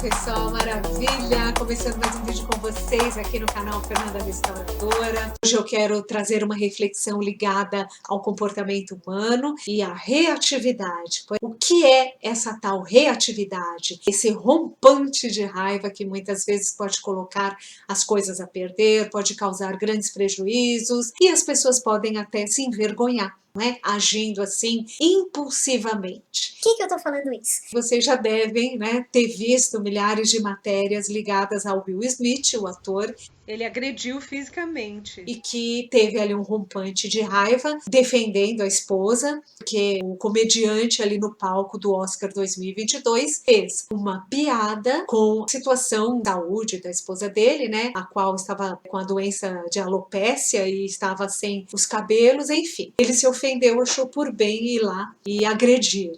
pessoal, maravilha! Começando mais um vídeo com vocês aqui no canal Fernanda Restauradora. Hoje eu quero trazer uma reflexão ligada ao comportamento humano e à reatividade. O que é essa tal reatividade? Esse rompante de raiva que muitas vezes pode colocar as coisas a perder, pode causar grandes prejuízos e as pessoas podem até se envergonhar, não é? Agindo assim impulsivamente. Por que eu tô falando isso? Vocês já devem, né, ter visto milhares de matérias ligadas ao Will Smith, o ator. Ele agrediu fisicamente e que teve ali um rompante de raiva defendendo a esposa, porque o comediante ali no palco do Oscar 2022 fez uma piada com a situação de saúde da esposa dele, né, a qual estava com a doença de alopécia e estava sem os cabelos, enfim. Ele se ofendeu, achou por bem ir lá e agredir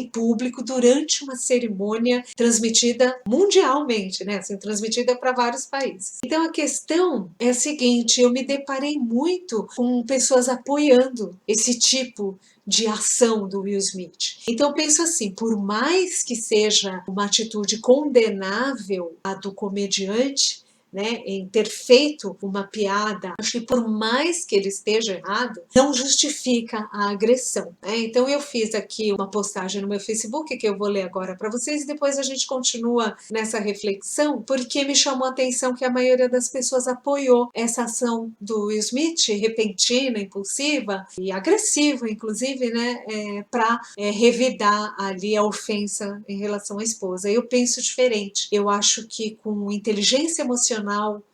em público durante uma cerimônia transmitida mundialmente, né? Assim, transmitida para vários países. Então a questão é a seguinte: eu me deparei muito com pessoas apoiando esse tipo de ação do Will Smith. Então eu penso assim, por mais que seja uma atitude condenável a do comediante, né, em ter feito uma piada, acho que por mais que ele esteja errado, não justifica a agressão, né? Então eu fiz aqui uma postagem no meu Facebook que eu vou ler agora para vocês e depois a gente continua nessa reflexão, porque me chamou a atenção que a maioria das pessoas apoiou essa ação do Will Smith, repentina, impulsiva e agressiva, inclusive, né, para revidar ali a ofensa em relação à esposa. Eu penso diferente. Eu acho que com inteligência emocional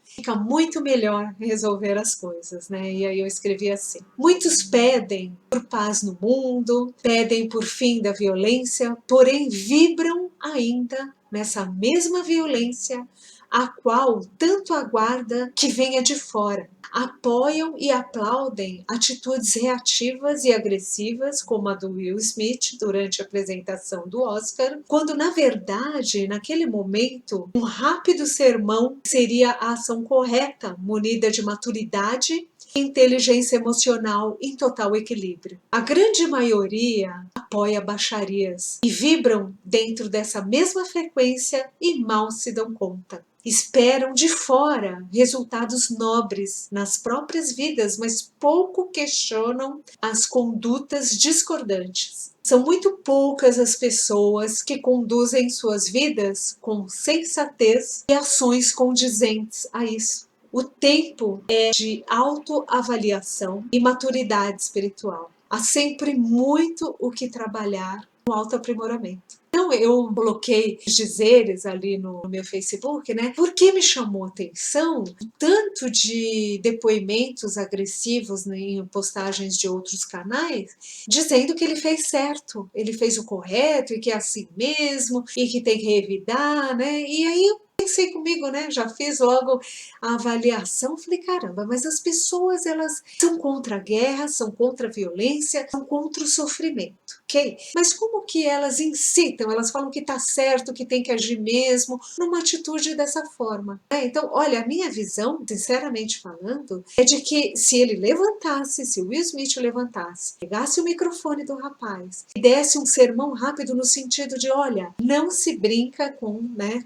fica muito melhor resolver as coisas, né? E aí eu escrevi assim: muitos pedem por paz no mundo, pedem por fim da violência, porém vibram ainda nessa mesma violência a qual tanto aguarda que venha de fora. Apoiam e aplaudem atitudes reativas e agressivas, como a do Will Smith durante a apresentação do Oscar, quando na verdade, naquele momento, um rápido sermão seria a ação correta, munida de maturidade e inteligência emocional em total equilíbrio. A grande maioria apoia baixarias e vibram dentro dessa mesma frequência e mal se dão conta. Esperam de fora resultados nobres nas próprias vidas, mas pouco questionam as condutas discordantes. São muito poucas as pessoas que conduzem suas vidas com sensatez e ações condizentes a isso. O tempo é de autoavaliação e maturidade espiritual. Há sempre muito o que trabalhar no autoaprimoramento. Então eu coloquei os dizeres ali no meu Facebook, né? Porque me chamou a atenção o tanto de depoimentos agressivos, né, em postagens de outros canais, dizendo que ele fez certo, ele fez o correto e que é assim mesmo e que tem que revidar, né? E aí eu pensei comigo, né? Já fiz logo a avaliação, falei, caramba, mas as pessoas, elas são contra a guerra, são contra a violência, são contra o sofrimento, ok? Mas como que elas incitam, elas falam que tá certo, que tem que agir mesmo, numa atitude dessa forma, né? Então, olha, a minha visão, sinceramente falando, é de que se ele levantasse, se o Will Smith levantasse, pegasse o microfone do rapaz e desse um sermão rápido no sentido de, olha, não se brinca com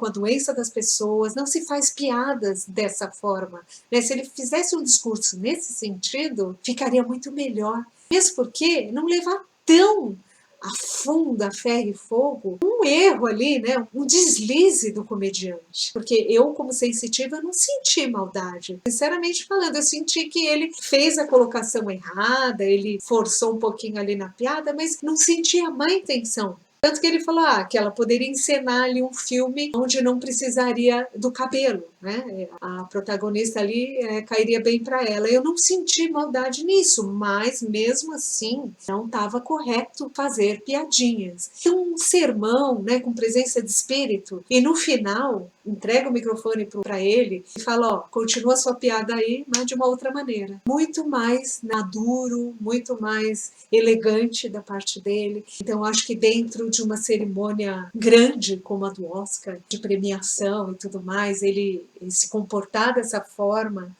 a doença das pessoas, não se faz piadas dessa forma, né? Se ele fizesse um discurso nesse sentido, ficaria muito melhor, mesmo porque não levar tão a fundo, a ferro e fogo, um erro ali, né, um deslize do comediante. Porque eu, como sensitiva, não senti maldade. Sinceramente falando, eu senti que ele fez a colocação errada, ele forçou um pouquinho ali na piada, mas não senti a má intenção. Tanto que ele falou que ela poderia encenar ali um filme onde não precisaria do cabelo, né? A protagonista ali cairia bem para ela. Eu não senti maldade nisso, mas mesmo assim não estava correto fazer piadinhas. Então, um sermão, né, com presença de espírito, e no final entrega o microfone para ele e fala, ó, continua sua piada aí, mas de uma outra maneira. Muito mais maduro, muito mais elegante da parte dele. Então, acho que dentro de uma cerimônia grande como a do Oscar, de premiação e tudo mais, ele se comportar dessa forma,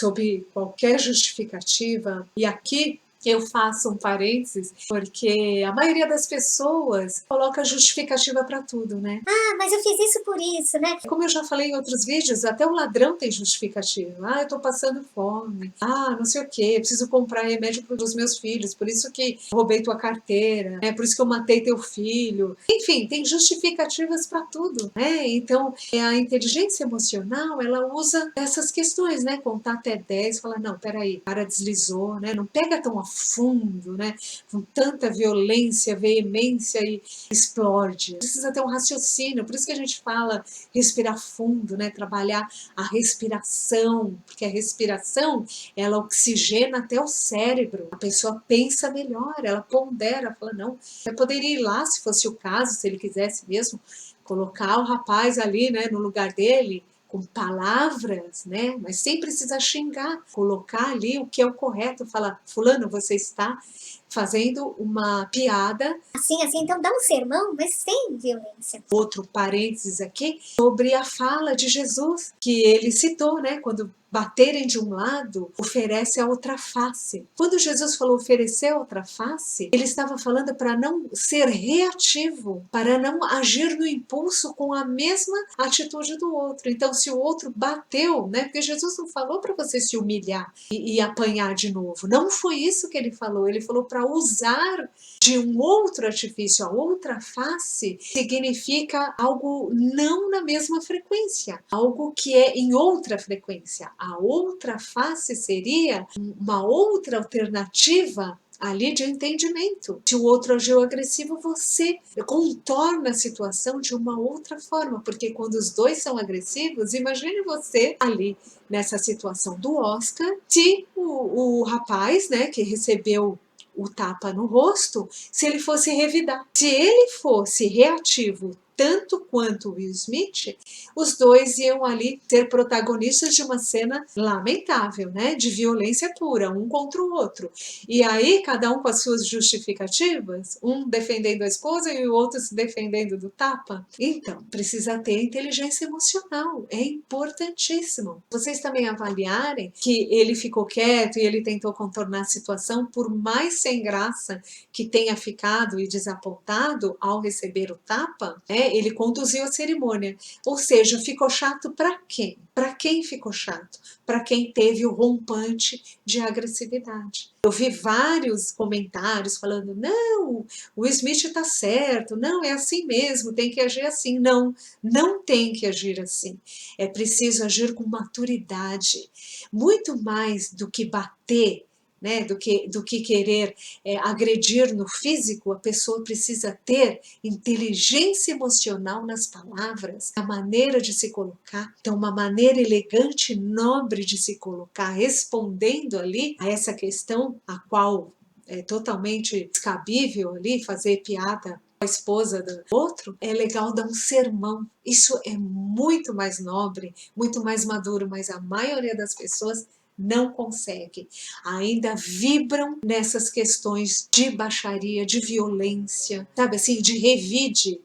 sob qualquer justificativa, e aqui Eu faço um parênteses, porque a maioria das pessoas coloca justificativa para tudo, né? Ah, mas eu fiz isso por isso, né? Como eu já falei em outros vídeos, até o ladrão tem justificativa. Ah, eu tô passando fome. Ah, não sei o quê, preciso comprar remédio para os meus filhos, por isso que roubei tua carteira, por isso que eu matei teu filho. Enfim, tem justificativas para tudo, né? Então, a inteligência emocional, ela usa essas questões, né? Contar até 10, falar, não, peraí, o cara deslizou, né? Não pega tão a fundo, né? Com tanta violência, veemência e explode. Precisa ter um raciocínio, por isso que a gente fala respirar fundo, né? Trabalhar a respiração, porque a respiração, ela oxigena até o cérebro. A pessoa pensa melhor, ela pondera, fala, não, eu poderia ir lá, se fosse o caso, se ele quisesse mesmo, colocar o rapaz ali, né, no lugar dele, com palavras, né, mas sem precisar xingar, colocar ali o que é o correto, falar, fulano, você está fazendo uma piada. Assim, então dá um sermão, mas sem violência. Outro parênteses aqui, sobre a fala de Jesus, que ele citou, né, quando baterem de um lado, oferece a outra face. Quando Jesus falou oferecer a outra face, ele estava falando para não ser reativo, para não agir no impulso com a mesma atitude do outro. Então, se o outro bateu, né, porque Jesus não falou para você se humilhar e apanhar de novo. Não foi isso que ele falou. Ele falou para usar de um outro artifício, a outra face, significa algo não na mesma frequência, algo que é em outra frequência. A outra face seria uma outra alternativa ali de entendimento. Se o outro agiu agressivo, você contorna a situação de uma outra forma, porque quando os dois são agressivos, imagine você ali nessa situação do Oscar, se o rapaz, né, que recebeu o tapa no rosto, se ele fosse revidar. Se ele fosse reativo tanto quanto o Will Smith, os dois iam ali ser protagonistas de uma cena lamentável, né? De violência pura, um contra o outro. E aí, cada um com as suas justificativas, um defendendo a esposa e o outro se defendendo do tapa. Então, precisa ter inteligência emocional, é importantíssimo. Vocês também avaliarem que ele ficou quieto e ele tentou contornar a situação, por mais sem graça que tenha ficado e desapontado ao receber o tapa, né? Ele conduziu a cerimônia. Ou seja, ficou chato para quem? Para quem ficou chato? Para quem teve o rompante de agressividade. Eu vi vários comentários falando, não, o Smith está certo, não, é assim mesmo, tem que agir assim. Não, não tem que agir assim. É preciso agir com maturidade. Muito mais do que bater, né, do que querer agredir no físico, a pessoa precisa ter inteligência emocional nas palavras, a maneira de se colocar. Então, uma maneira elegante e nobre de se colocar, respondendo ali a essa questão, a qual é totalmente descabível ali, fazer piada com a esposa do outro, é legal dar um sermão. Isso é muito mais nobre, muito mais maduro, mas a maioria das pessoas não consegue, ainda vibram nessas questões de baixaria, de violência, sabe assim, de revide.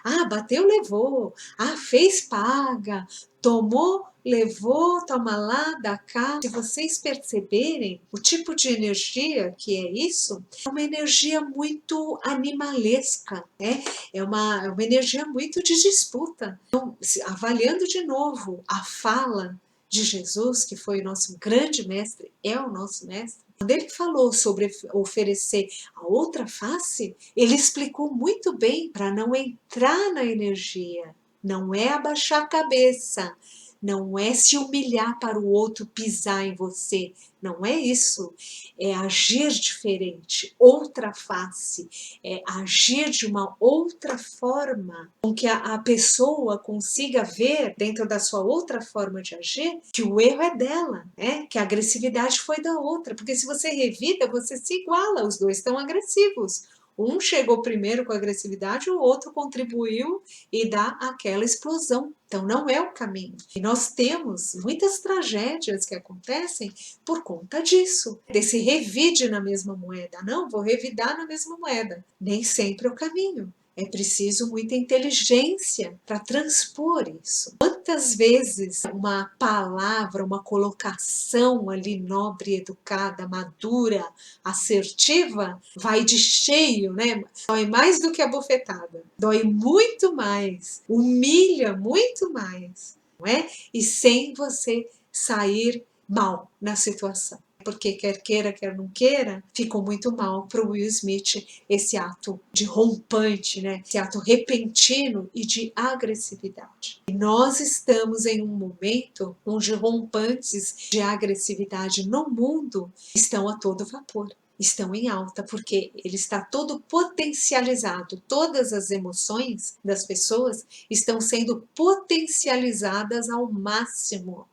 Ah, bateu, levou. Ah, fez, paga. Tomou, levou, toma lá, dá cá. Se vocês perceberem o tipo de energia que é isso, é uma energia muito animalesca, né? É uma energia muito de disputa. Então, avaliando de novo a fala de Jesus, que foi o nosso grande mestre, é o nosso mestre, quando ele falou sobre oferecer a outra face, ele explicou muito bem para não entrar na energia, não é abaixar a cabeça, não é se humilhar para o outro pisar em você, não é isso, é agir diferente, outra face, é agir de uma outra forma, com que a pessoa consiga ver, dentro da sua outra forma de agir, que o erro é dela, né? Que a agressividade foi da outra, porque se você revida, você se iguala, os dois estão agressivos. Um chegou primeiro com agressividade, o outro contribuiu e dá aquela explosão. Então não é o caminho. E nós temos muitas tragédias que acontecem por conta disso, desse revide na mesma moeda. Não, vou revidar na mesma moeda. Nem sempre é o caminho. É preciso muita inteligência para transpor isso. Quantas vezes uma palavra, uma colocação ali nobre, educada, madura, assertiva, vai de cheio, né? Dói mais do que a bofetada, dói muito mais, humilha muito mais, não é? E sem você sair mal na situação. Porque quer queira, quer não queira, ficou muito mal para o Will Smith esse ato de rompante, né? Esse ato repentino e de agressividade. E nós estamos em um momento onde rompantes de agressividade no mundo estão a todo vapor. Estão em alta, porque ele está todo potencializado. Todas as emoções das pessoas estão sendo potencializadas ao máximo.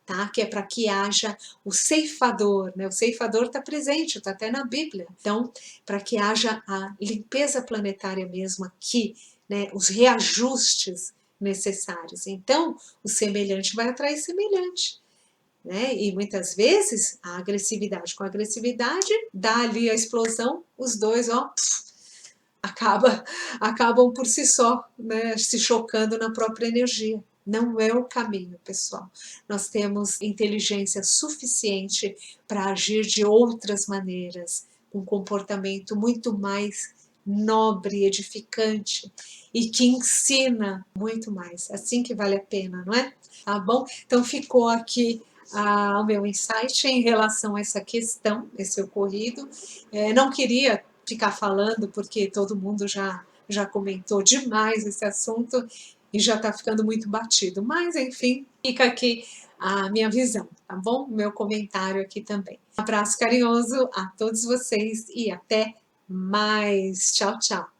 Tá? Que é para que haja o ceifador, né? O ceifador está presente, está até na Bíblia. Então, para que haja a limpeza planetária mesmo aqui, né? Os reajustes necessários. Então, o semelhante vai atrair semelhante. Né? E muitas vezes a agressividade com a agressividade dá ali a explosão, os dois acabam por si só, né? Se chocando na própria energia. Não é o caminho, pessoal. Nós temos inteligência suficiente para agir de outras maneiras, um comportamento muito mais nobre, edificante e que ensina muito mais. Assim que vale a pena, não é? Tá bom? Então ficou aqui o meu insight em relação a essa questão, esse ocorrido. Não queria ficar falando porque todo mundo já comentou demais esse assunto e já está ficando muito batido. Mas, enfim, fica aqui a minha visão, tá bom? O meu comentário aqui também. Um abraço carinhoso a todos vocês e até mais. Tchau, tchau.